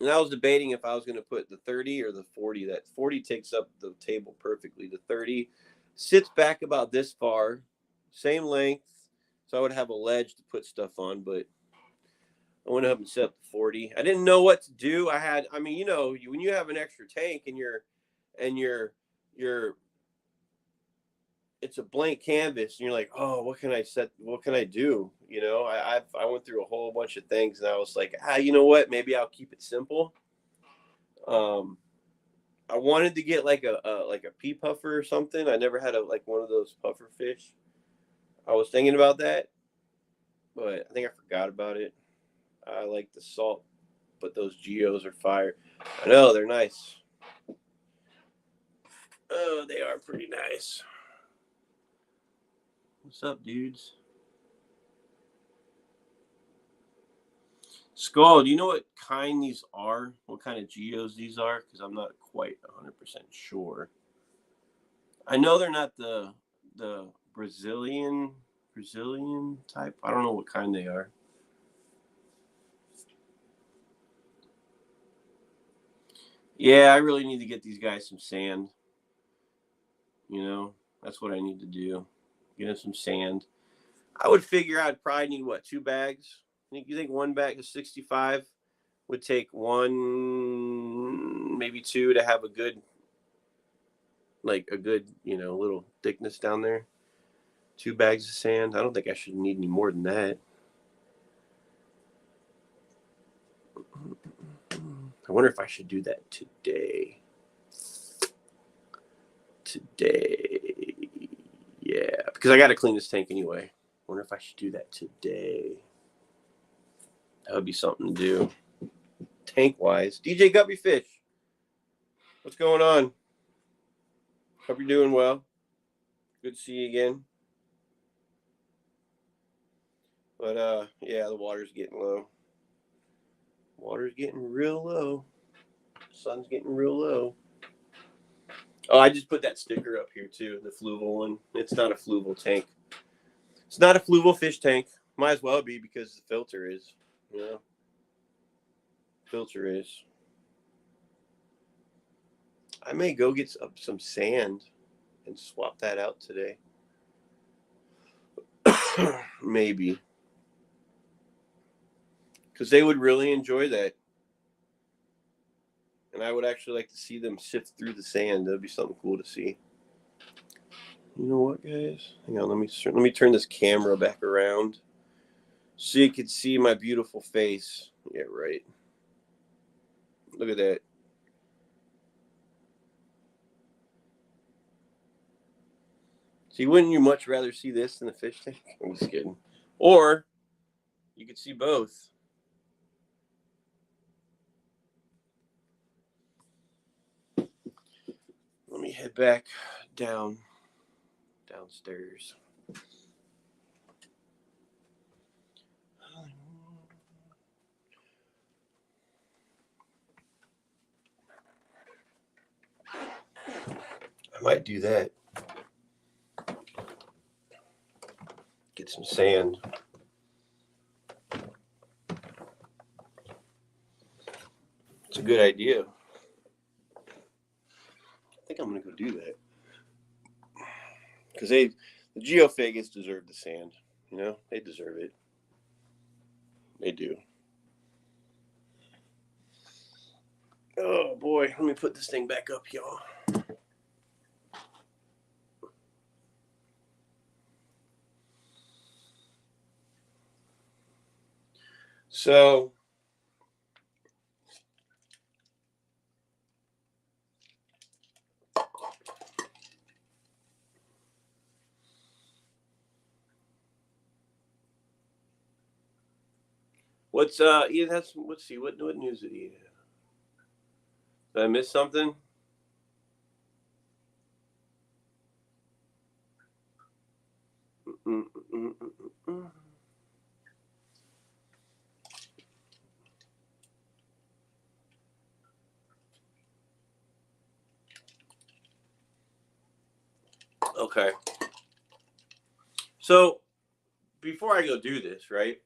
And I was debating if I was going to put the 30 or the 40. That 40 takes up the table perfectly. The 30 sits back about this far, same length, so I would have a ledge to put stuff on, but I went up and set up the 40. I didn't know what to do. When you have an extra tank and you're it's a blank canvas and you're like, oh, what can I set? What can I do? I went through a whole bunch of things and I was like, you know what? Maybe I'll keep it simple. I wanted to get like a pea puffer or something. I never had one of those puffer fish. I was thinking about that, but I think I forgot about it. I like the salt, but those geos are fire. I know they're nice. Oh, they are pretty nice. What's up, dudes? Skull, do you know what kind these are? What kind of geos these are? Because I'm not quite 100% sure. I know they're not the Brazilian type. I don't know what kind they are. Yeah, I really need to get these guys some sand. That's what I need to do. Get them some sand. I would figure I'd probably need 2 bags? You think 1 bag of 65 would take 1, maybe 2 to have a good little thickness down there? 2 bags of sand. I don't think I should need any more than that. I wonder if I should do that today. Yeah, because I got to clean this tank anyway. I wonder if I should do that today. That would be something to do. Tank-wise. DJ Guppy Fish. What's going on? Hope you're doing well. Good to see you again. But, yeah, the water's getting low. Water's getting real low. Sun's getting real low. Oh, I just put that sticker up here, too, the Fluval one. It's not a Fluval tank. It's not a Fluval fish tank. Might as well be because the filter is, Filter is. I may go get some sand and swap that out today. Maybe. Because they would really enjoy that. And I would actually like to see them sift through the sand. That'd be something cool to see. You know what, guys? Hang on, let me turn this camera back around so you can see my beautiful face. Yeah, right. Look at that. See, wouldn't you much rather see this than a fish tank? I'm just kidding. Or you could see both. Let me head back downstairs. I might do that. Get some sand. It's a good idea. I think I'm going to go do that. Because the geophagus deserve the sand. They deserve it. They do. Oh, boy. Let me put this thing back up, y'all. So what's Ian has some, let's see, what news did Ian have? Did I miss something? Okay. So before I go do this, right?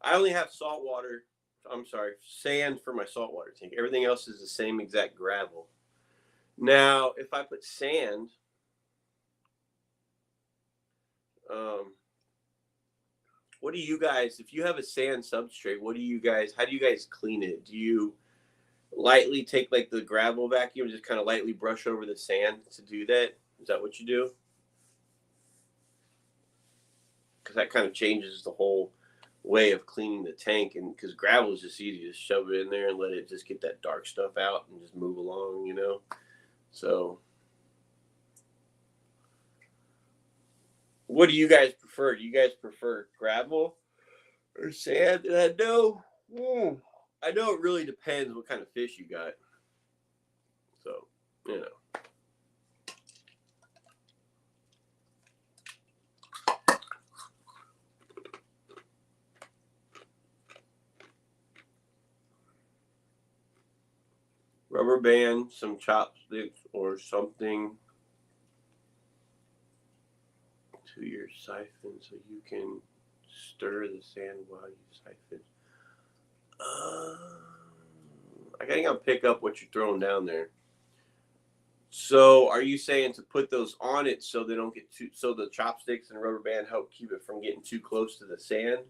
I only have salt water. I'm sorry, sand for my saltwater tank. Everything else is the same exact gravel. Now, if I put sand, what do you guys? If you have a sand substrate, what do you guys? How do you guys clean it? Do you lightly take like the gravel vacuum and just kind of lightly brush over the sand to do that? Is that what you do? Because that kind of changes the whole way of cleaning the tank, and because gravel is just easy to shove it in there and let it just get that dark stuff out and just move along, you know. So what do you guys prefer? Do you guys prefer gravel or sand? And I know it really depends what kind of fish you got. So, you know. Rubber band, some chopsticks or something to your siphon so you can stir the sand while you siphon. I gotta pick up what you're throwing down there. So, are you saying to put those on it so they don't get too? So the chopsticks and rubber band help keep it from getting too close to the sand?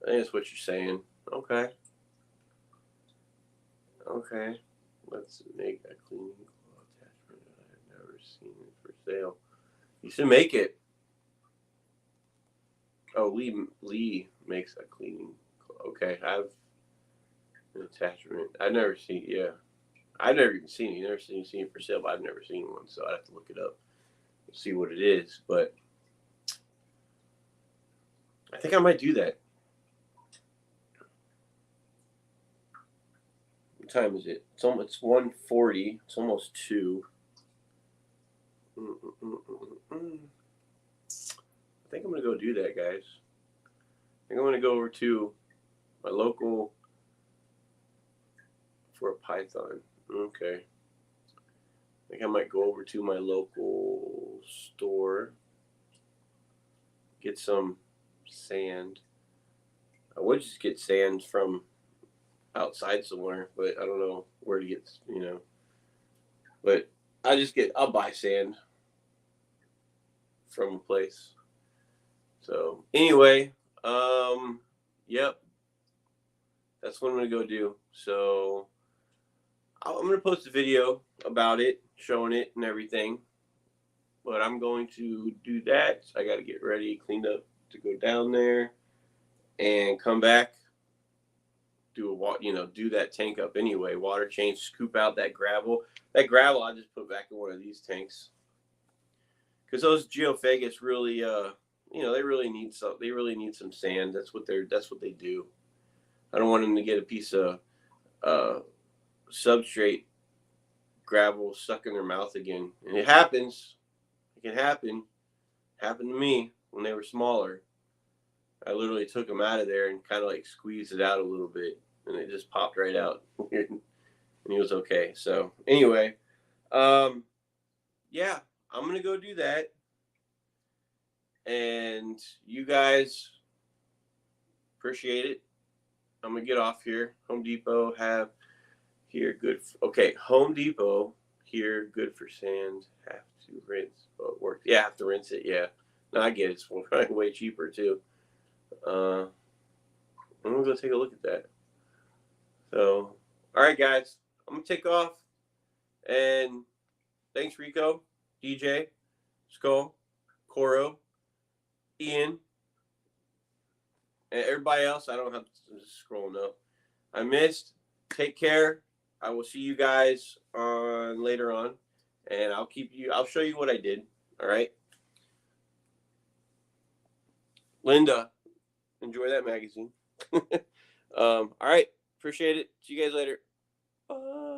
I think that's what you're saying. Okay. Okay. Let's make a cleaning claw attachment. I've never seen it for sale. You should make it. Oh, Lee makes a cleaning claw. Okay, I've an attachment. I've never seen. Yeah, I've never even seen it. You've never seen it for sale, but I've never seen one, so I'd have to look it up and see what it is. But I think I might do that. What time is it? It's 1:40. It's almost 2. I think I'm gonna go do that, guys. I think I'm gonna go over to my local for a python. Okay. I think I might go over to my local store, get some sand. I would just get sand from outside somewhere, but I don't know where to get, you know. But I'll buy sand from a place. So anyway, yep, that's what I'm gonna go do. So I'm gonna post a video about it, showing it and everything. But I'm going to do that. I got to get ready, cleaned up to go down there and come back. Do that tank up anyway. Water change, scoop out that gravel. That gravel I just put back in one of these tanks because those geophagus really, they really need some. They really need some sand. That's what they do. I don't want them to get a piece of substrate gravel stuck in their mouth again. And it happens. It can happen. Happened to me when they were smaller. I literally took them out of there and kind of like squeezed it out a little bit, and it just popped right out, and he was okay. So anyway, yeah, I'm gonna go do that, and you guys appreciate it. I'm gonna get off here. Home Depot have here good. Okay, Home Depot here good for sand. Have to rinse, but it works. Yeah, have to rinse it. Yeah, no, I get it. It's way cheaper too. I'm gonna go take a look at that. So, all right, guys, I'm gonna take off. And thanks, Rico, DJ, Skull, Coro, Ian. And everybody else, I don't have to scroll up. I missed. Take care. I will see you guys on later on, and I'll show you what I did. All right. Linda, enjoy that magazine. All right. Appreciate it. See you guys later. Bye.